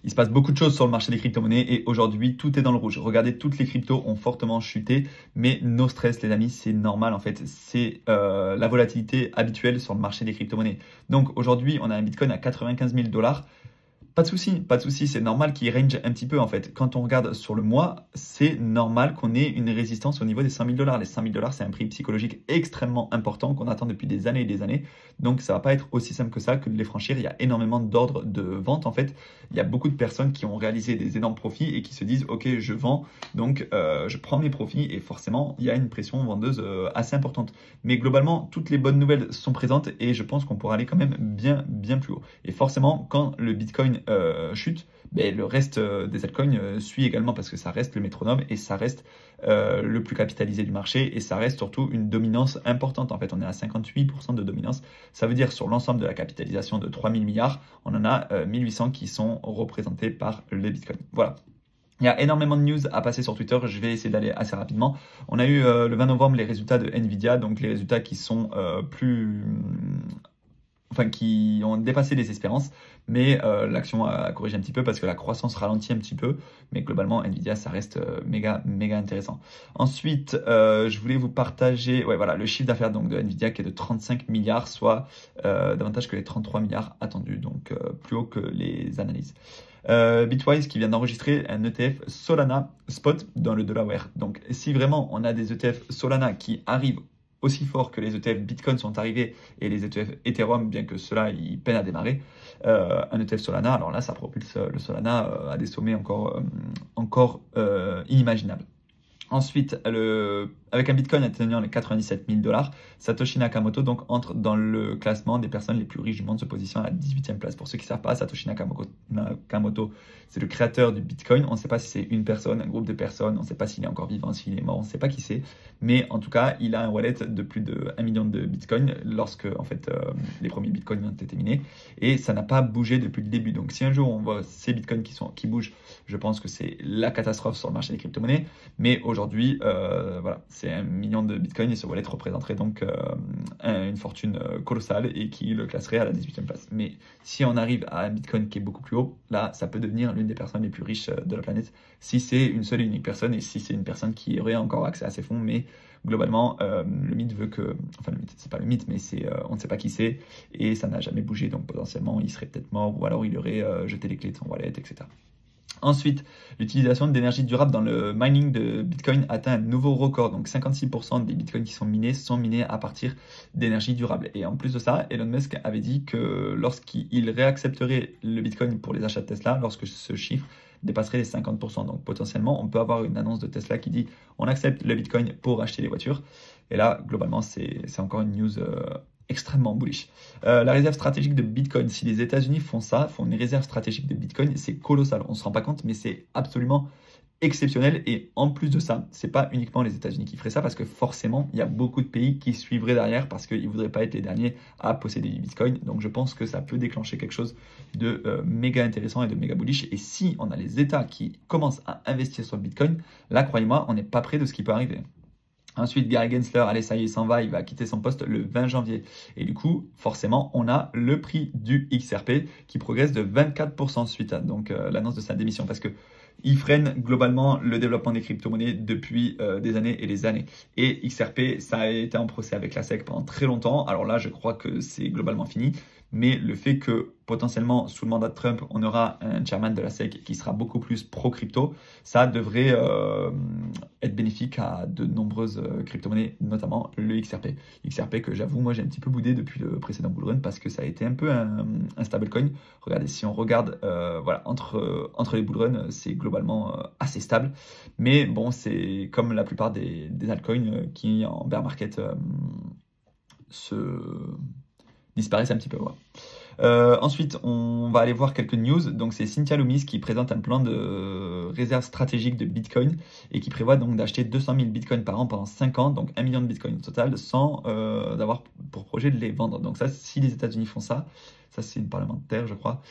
Il se passe beaucoup de choses sur le marché des crypto-monnaies et aujourd'hui, tout est dans le rouge. Regardez, toutes les cryptos ont fortement chuté, mais no stress, les amis, c'est normal en fait. C'est la volatilité habituelle sur le marché des crypto-monnaies. Donc aujourd'hui, on a un Bitcoin à 95 000 $. Pas de souci, c'est normal qu'il range un petit peu en fait. Quand on regarde sur le mois, c'est normal qu'on ait une résistance au niveau des 5 000 $. Les 5 000 $, c'est un prix psychologique extrêmement important qu'on attend depuis des années et des années. Donc ça va pas être aussi simple que ça que de les franchir. Il y a énormément d'ordres de vente en fait. Il y a beaucoup de personnes qui ont réalisé des énormes profits et qui se disent ok, je vends, donc je prends mes profits et forcément il y a une pression vendeuse assez importante. Mais globalement, toutes les bonnes nouvelles sont présentes et je pense qu'on pourra aller quand même bien plus haut. Et forcément, quand le Bitcoin chute, ben, le reste des altcoins suit également parce que ça reste le métronome et ça reste le plus capitalisé du marché et ça reste surtout une dominance importante. En fait, on est à 58% de dominance. Ça veut dire sur l'ensemble de la capitalisation de 3000 milliards, on en a 1800 qui sont représentés par les bitcoins. Voilà. Il y a énormément de news à passer sur Twitter, je vais essayer d'aller assez rapidement. On a eu le 20 novembre les résultats de Nvidia, donc les résultats qui sont qui ont dépassé les espérances, mais l'action a corrigé un petit peu parce que la croissance ralentit un petit peu, mais globalement Nvidia ça reste méga intéressant. Ensuite, je voulais vous partager le chiffre d'affaires donc de Nvidia qui est de 35 milliards, soit davantage que les 33 milliards attendus, donc plus haut que les analyses. Bitwise qui vient d'enregistrer un ETF Solana Spot dans le Delaware. Donc si vraiment on a des ETF Solana qui arrivent aussi fort que les ETF Bitcoin sont arrivés et les ETF Ethereum, bien que ceux-là ils peinent à démarrer, un ETF Solana, alors là ça propulse le Solana à des sommets encore inimaginables. Ensuite, avec un Bitcoin atteignant les 97 000 $, Satoshi Nakamoto donc entre dans le classement des personnes les plus riches du monde, se positionne à la 18e place. Pour ceux qui ne savent pas, Satoshi Nakamoto, c'est le créateur du Bitcoin. On ne sait pas si c'est une personne, un groupe de personnes, on ne sait pas s'il est encore vivant, s'il est mort, on ne sait pas qui c'est. Mais en tout cas, il a un wallet de plus de 1 million de Bitcoin lorsque en fait, les premiers Bitcoins ont été minés. Et ça n'a pas bougé depuis le début. Donc si un jour on voit ces Bitcoins qui bougent, je pense que c'est la catastrophe sur le marché des crypto-monnaies. Mais aujourd'hui, c'est 1 million de Bitcoin et ce wallet représenterait donc une fortune colossale et qui le classerait à la 18e place. Mais si on arrive à un Bitcoin qui est beaucoup plus haut, là, ça peut devenir l'une des personnes les plus riches de la planète si c'est une seule et unique personne et si c'est une personne qui aurait encore accès à ces fonds. Mais globalement, le mythe veut que... Enfin, le mythe, c'est pas le mythe, mais on ne sait pas qui c'est et ça n'a jamais bougé. Donc potentiellement, il serait peut-être mort ou alors il aurait jeté les clés de son wallet, etc. Ensuite, l'utilisation d'énergie durable dans le mining de Bitcoin atteint un nouveau record. Donc 56% des Bitcoins qui sont minés à partir d'énergie durable. Et en plus de ça, Elon Musk avait dit que lorsqu'il réaccepterait le Bitcoin pour les achats de Tesla, lorsque ce chiffre dépasserait les 50%. Donc potentiellement, on peut avoir une annonce de Tesla qui dit on accepte le Bitcoin pour acheter les voitures. Et là, globalement, c'est encore une news extrêmement bullish. La réserve stratégique de Bitcoin, si les États-Unis font une réserve stratégique de Bitcoin, c'est colossal. On ne se rend pas compte, mais c'est absolument exceptionnel. Et en plus de ça, c'est pas uniquement les États-Unis qui feraient ça, parce que forcément, il y a beaucoup de pays qui suivraient derrière parce qu'ils ne voudraient pas être les derniers à posséder du Bitcoin. Donc je pense que ça peut déclencher quelque chose de méga intéressant et de méga bullish. Et si on a les États qui commencent à investir sur le Bitcoin, là, croyez-moi, on n'est pas près de ce qui peut arriver. Ensuite, Gary Gensler, allez, ça y est, il s'en va, il va quitter son poste le 20 janvier. Et du coup, forcément, on a le prix du XRP qui progresse de 24% suite à l'annonce de sa démission. Parce que il freine globalement le développement des crypto-monnaies depuis des années et des années. Et XRP, ça a été en procès avec la SEC pendant très longtemps. Alors là, je crois que c'est globalement fini. Mais le fait que potentiellement, sous le mandat de Trump, on aura un chairman de la SEC qui sera beaucoup plus pro-crypto, ça devrait être bénéfique à de nombreuses crypto-monnaies, notamment le XRP. XRP que j'avoue, moi j'ai un petit peu boudé depuis le précédent bullrun parce que ça a été un peu un stablecoin. Regardez, si on regarde entre les bullruns, c'est globalement assez stable. Mais bon, c'est comme la plupart des altcoins qui en bear market disparaissent un petit peu. Voilà. Ensuite, on va aller voir quelques news. Donc, c'est Cynthia Loomis qui présente un plan de réserve stratégique de Bitcoin et qui prévoit donc d'acheter 200 000 Bitcoins par an pendant 5 ans, donc 1 million de Bitcoins au total, sans d'avoir pour projet de les vendre. Donc ça, si les États-Unis font ça c'est une parlementaire, je crois,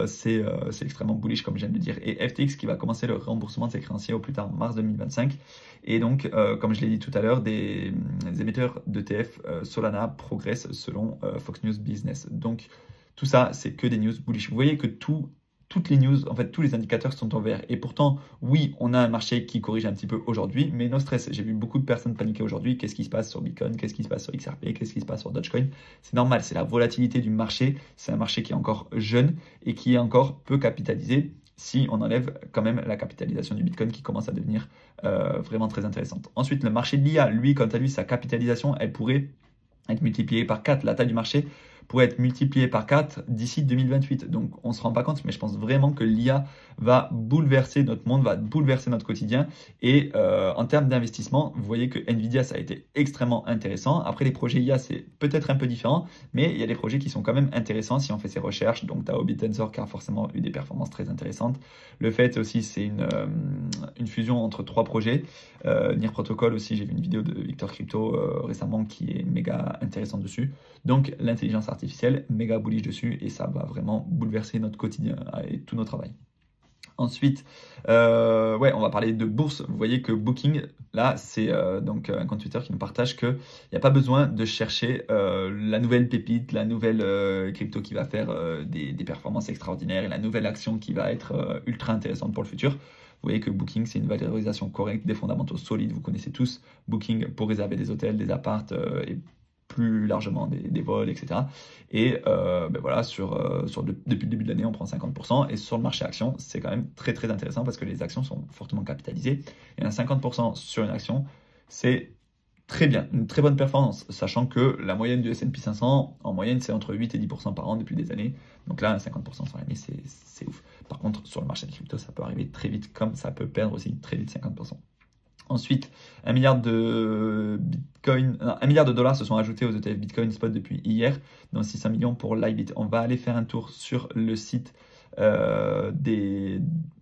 c'est extrêmement bullish, comme je viens de le dire. Et FTX qui va commencer le remboursement de ses créanciers au plus tard en mars 2025. Et donc, comme je l'ai dit tout à l'heure, des émetteurs d'ETF Solana progressent selon Fox News Business. Donc, tout ça, c'est que des news bullish. Vous voyez que tout toutes les news, en fait, tous les indicateurs sont en vert. Et pourtant, oui, on a un marché qui corrige un petit peu aujourd'hui, mais no stress. J'ai vu beaucoup de personnes paniquer aujourd'hui. Qu'est-ce qui se passe sur Bitcoin? Qu'est-ce qui se passe sur XRP? Qu'est-ce qui se passe sur Dogecoin? C'est normal, c'est la volatilité du marché. C'est un marché qui est encore jeune et qui est encore peu capitalisé si on enlève quand même la capitalisation du Bitcoin qui commence à devenir vraiment très intéressante. Ensuite, le marché de l'IA, lui, quant à lui, sa capitalisation, elle pourrait être multipliée par 4. La taille du marché pourrait être multipliée par 4 d'ici 2028. Donc on ne se rend pas compte, mais je pense vraiment que l'IA va bouleverser notre monde, va bouleverser notre quotidien. Et en termes d'investissement, vous voyez que Nvidia, ça a été extrêmement intéressant. Après, les projets IA, c'est peut-être un peu différent, mais il y a des projets qui sont quand même intéressants si on fait ses recherches. Donc tu as Orbit Tensor qui a forcément eu des performances très intéressantes. Le fait aussi, c'est une fusion entre 3 projets. Near Protocol aussi, j'ai vu une vidéo de Victor Crypto récemment qui est méga intéressante dessus. Donc l'intelligence artificielle, méga bullish dessus et ça va vraiment bouleverser notre quotidien et tout notre travail. Ensuite, ouais, on va parler de bourse. Vous voyez que Booking, là, c'est donc un compte Twitter qui nous partage qu'il n'y a pas besoin de chercher la nouvelle pépite, la nouvelle crypto qui va faire des performances extraordinaires et la nouvelle action qui va être ultra intéressante pour le futur. Vous voyez que Booking, c'est une valorisation correcte, des fondamentaux solides. Vous connaissez tous Booking pour réserver des hôtels, des apparts et plus largement des vols, etc. Et ben voilà, depuis le début de l'année, on prend 50%. Et sur le marché action, c'est quand même très très intéressant parce que les actions sont fortement capitalisées. Et un 50% sur une action, c'est très bien, une très bonne performance, sachant que la moyenne du S&P 500, en moyenne, c'est entre 8 et 10% par an depuis des années. Donc là, un 50% sur l'année, c'est ouf. Par contre, sur le marché de crypto, ça peut arriver très vite, comme ça peut perdre aussi très vite 50%. Ensuite, 1 milliard de Bitcoin, non, 1 milliard de dollars se sont ajoutés aux ETF Bitcoin Spot depuis hier, dont 600 millions pour Libit. On va aller faire un tour sur le site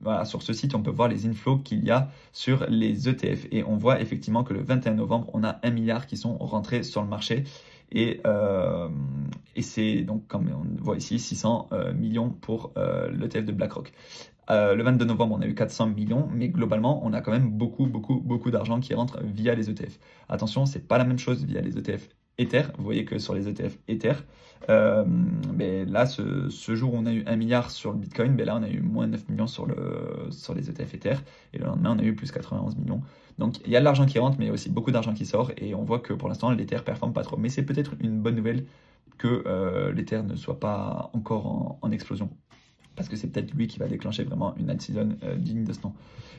voilà, sur ce site, on peut voir les inflows qu'il y a sur les ETF. Et on voit effectivement que le 21 novembre, on a 1 milliard qui sont rentrés sur le marché. Et c'est donc, comme on voit ici, 600 millions pour l'ETF de BlackRock. Le 22 novembre, on a eu 400 millions, mais globalement, on a quand même beaucoup d'argent qui rentre via les ETF. Attention, c'est pas la même chose via les ETF Ether. Vous voyez que sur les ETF Ether, mais là, ce jour où on a eu 1 milliard sur le Bitcoin, ben là, on a eu moins 9 millions sur les ETF Ether. Et le lendemain, on a eu plus 91 millions. Donc, il y a de l'argent qui rentre, mais il y a aussi beaucoup d'argent qui sort. Et on voit que pour l'instant, l'Ether performe pas trop. Mais c'est peut-être une bonne nouvelle que l'Ether ne soit pas encore en explosion. Parce que c'est peut-être lui qui va déclencher vraiment une alt season digne de ce nom.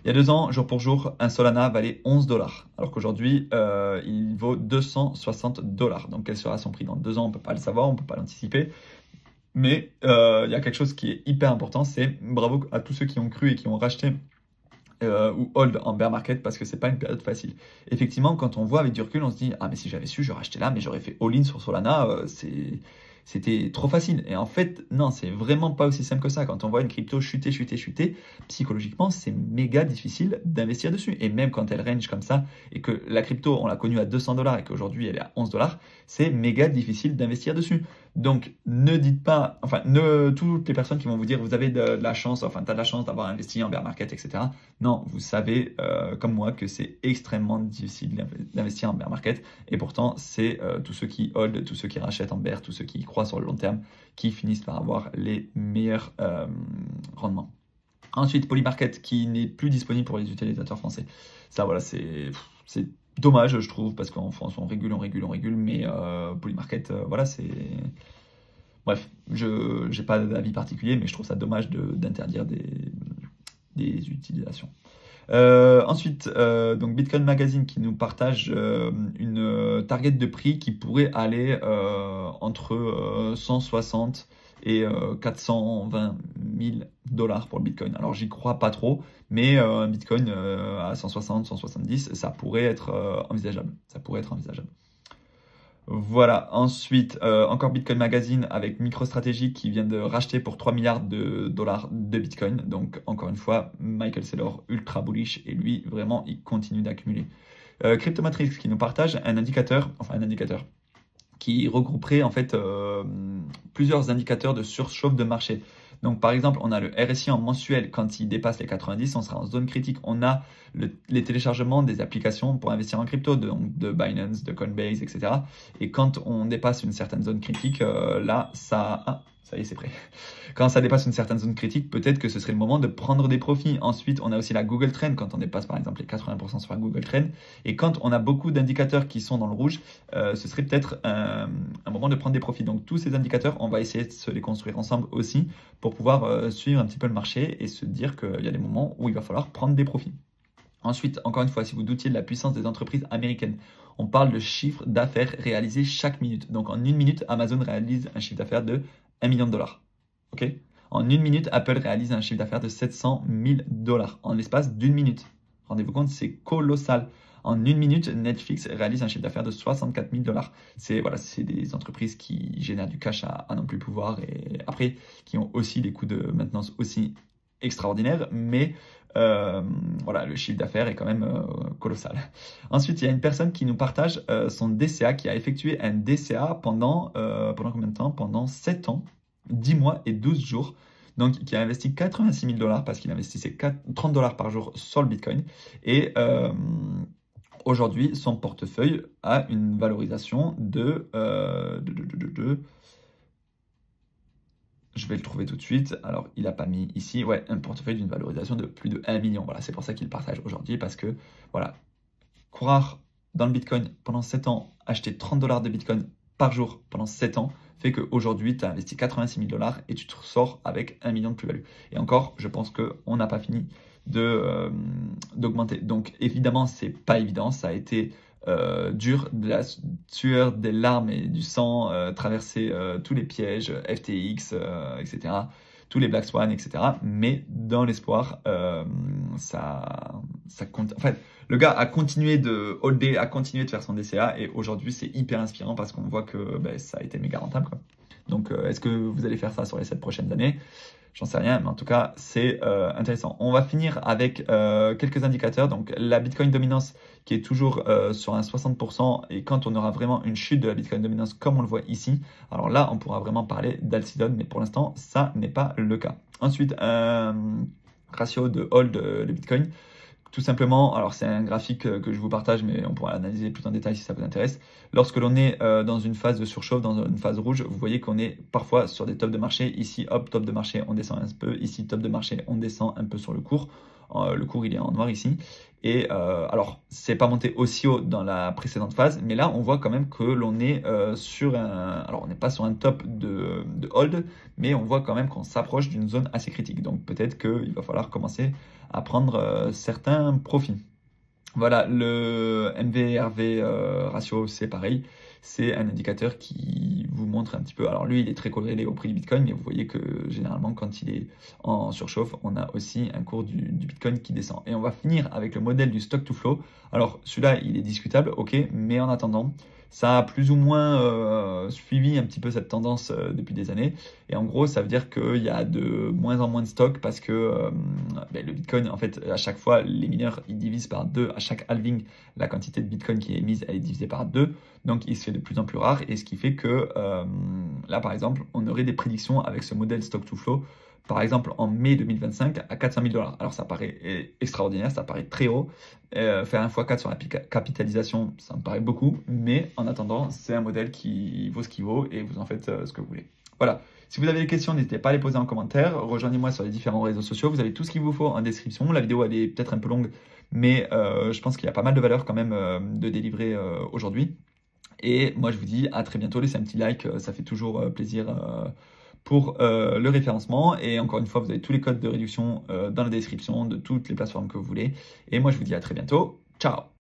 Il y a 2 ans, jour pour jour, un Solana valait 11 $, alors qu'aujourd'hui, il vaut 260 $. Donc, quel sera son prix dans 2 ans? On ne peut pas le savoir, on ne peut pas l'anticiper. Mais il y a quelque chose qui est hyper important, c'est bravo à tous ceux qui ont cru et qui ont racheté ou hold en bear market parce que c'est pas une période facile. Effectivement, quand on voit avec du recul, on se dit « Ah, mais si j'avais su, j'aurais acheté là, mais j'aurais fait all-in sur Solana, c'était trop facile. » Et en fait, non, c'est vraiment pas aussi simple que ça. Quand on voit une crypto chuter, psychologiquement, c'est méga difficile d'investir dessus. Et même quand elle range comme ça, et que la crypto, on l'a connue à 200 $ et qu'aujourd'hui, elle est à 11 $, c'est méga difficile d'investir dessus. Donc, ne dites pas, enfin, toutes les personnes qui vont vous dire, vous avez de la chance, enfin, tu as de la chance d'avoir investi en bear market, etc. Non, vous savez, comme moi, que c'est extrêmement difficile d'investir en bear market. Et pourtant, c'est tous ceux qui hold, tous ceux qui rachètent en bear, tous ceux qui croient sur le long terme, qui finissent par avoir les meilleurs rendements. Ensuite, Polymarket qui n'est plus disponible pour les utilisateurs français. Ça, voilà, c'est dommage, je trouve, parce qu'en France, on régule, mais Polymarket, voilà, c'est... Bref, je n'ai pas d'avis particulier, mais je trouve ça dommage d'interdire des utilisations. Ensuite, donc Bitcoin Magazine qui nous partage une target de prix qui pourrait aller entre 160 et 420 000 $ pour le Bitcoin. Alors j'y crois pas trop, mais un Bitcoin à 160, 170, ça pourrait être envisageable. Ça pourrait être envisageable. Voilà, ensuite, encore Bitcoin Magazine avec MicroStrategy qui vient de racheter pour 3 milliards de dollars de Bitcoin. Donc, encore une fois, Michael Saylor ultra bullish et lui, vraiment, il continue d'accumuler. Cryptomatrix qui nous partage un indicateur qui regrouperait en fait plusieurs indicateurs de surchauffe de marché. Donc par exemple, on a le RSI en mensuel, quand il dépasse les 90, on sera en zone critique. On a les téléchargements des applications pour investir en crypto, donc de Binance, de Coinbase, etc. Et quand on dépasse une certaine zone critique, là, ça Ça y est, c'est prêt. Quand ça dépasse une certaine zone critique, peut-être que ce serait le moment de prendre des profits. Ensuite, on a aussi la Google Trend, quand on dépasse par exemple les 80% sur la Google Trend. Et quand on a beaucoup d'indicateurs qui sont dans le rouge, ce serait peut-être un moment de prendre des profits. Donc tous ces indicateurs, on va essayer de se les construire ensemble aussi pour pouvoir suivre un petit peu le marché et se dire qu'il y a des moments où il va falloir prendre des profits. Ensuite, encore une fois, si vous doutiez de la puissance des entreprises américaines, on parle de chiffre d'affaires réalisé chaque minute. Donc en une minute, Amazon réalise un chiffre d'affaires de 1 million de dollars. Ok? En une minute, Apple réalise un chiffre d'affaires de 700 000 dollars en l'espace d'une minute. Rendez-vous compte, c'est colossal. En une minute, Netflix réalise un chiffre d'affaires de 64 000 dollars. C'est des entreprises qui génèrent du cash à non plus pouvoir et après qui ont aussi des coûts de maintenance aussi extraordinaires, mais voilà, le chiffre d'affaires est quand même colossal. Ensuite, il y a une personne qui nous partage son DCA, qui a effectué un DCA pendant combien de temps? Pendant 7 ans, 10 mois et 12 jours. Donc, qui a investi 86 000 dollars parce qu'il investissait 30 dollars par jour sur le Bitcoin. Et aujourd'hui, son portefeuille a une valorisation je vais le trouver tout de suite. Alors, il n'a pas mis ici, ouais, un portefeuille d'une valorisation de plus de 1 million. Voilà, c'est pour ça qu'il partage aujourd'hui parce que, voilà, croire dans le Bitcoin pendant 7 ans, acheter 30 dollars de Bitcoin par jour pendant 7 ans, fait qu'aujourd'hui, tu as investi 86 000 dollars et tu te ressors avec 1 million de plus-value. Et encore, je pense qu'on n'a pas fini d'augmenter. Donc, évidemment, c'est pas évident. Ça a été dur, de la sueur, des larmes et du sang, traverser tous les pièges, FTX, etc., tous les Black Swan, etc. Mais dans l'espoir, ça compte. En fait, le gars a continué de holder, a continué de faire son DCA et aujourd'hui, c'est hyper inspirant parce qu'on voit que ça a été méga rentable, quoi. Donc, est-ce que vous allez faire ça sur les 7 prochaines années? J'en sais rien, mais en tout cas, c'est intéressant. On va finir avec quelques indicateurs. Donc, la Bitcoin dominance qui est toujours sur un 60%. Et quand on aura vraiment une chute de la Bitcoin dominance, comme on le voit ici, alors là, on pourra vraiment parler d'Alcidon. Mais pour l'instant, ça n'est pas le cas. Ensuite, ratio de hold de Bitcoin. Tout simplement, alors c'est un graphique que je vous partage, mais on pourra l'analyser plus en détail si ça vous intéresse. Lorsque l'on est dans une phase de surchauffe, dans une phase rouge, vous voyez qu'on est parfois sur des tops de marché. Ici, hop, top de marché, on descend un peu. Ici, top de marché, on descend un peu sur le cours. Le cours, il est en noir ici. Et alors, c'est pas monté aussi haut dans la précédente phase, mais là, on voit quand même que l'on est sur un... Alors, on n'est pas sur un top de hold, mais on voit quand même qu'on s'approche d'une zone assez critique. Donc, peut-être qu'il va falloir commencer à prendre certains profits. Voilà, le MV/RV ratio, c'est pareil. C'est un indicateur qui vous montre un petit peu. Alors lui, il est très corrélé au prix du Bitcoin, mais vous voyez que généralement, quand il est en surchauffe, on a aussi un cours du Bitcoin qui descend. Et on va finir avec le modèle du stock to flow. Alors celui-là, il est discutable, ok, mais en attendant, ça a plus ou moins suivi un petit peu cette tendance depuis des années. Et en gros, ça veut dire qu'il y a de moins en moins de stock parce que le Bitcoin, en fait, à chaque fois, les mineurs, ils divisent par 2. À chaque halving, la quantité de Bitcoin qui est émise, elle est divisée par 2. Donc, il se fait de plus en plus rare. Et ce qui fait que là, par exemple, on aurait des prédictions avec ce modèle stock to flow. Par exemple, en mai 2025, à 400 000 dollars. Alors, ça paraît extraordinaire, ça paraît très haut. Faire un x4 sur la capitalisation, ça me paraît beaucoup. Mais en attendant, c'est un modèle qui vaut ce qu'il vaut et vous en faites ce que vous voulez. Voilà. Si vous avez des questions, n'hésitez pas à les poser en commentaire. Rejoignez-moi sur les différents réseaux sociaux. Vous avez tout ce qu'il vous faut en description. La vidéo, elle est peut-être un peu longue, mais je pense qu'il y a pas mal de valeur quand même de délivrer aujourd'hui. Et moi, je vous dis à très bientôt. Laissez un petit like, ça fait toujours plaisir pour le référencement. Et encore une fois, vous avez tous les codes de réduction dans la description de toutes les plateformes que vous voulez. Et moi, je vous dis à très bientôt. Ciao!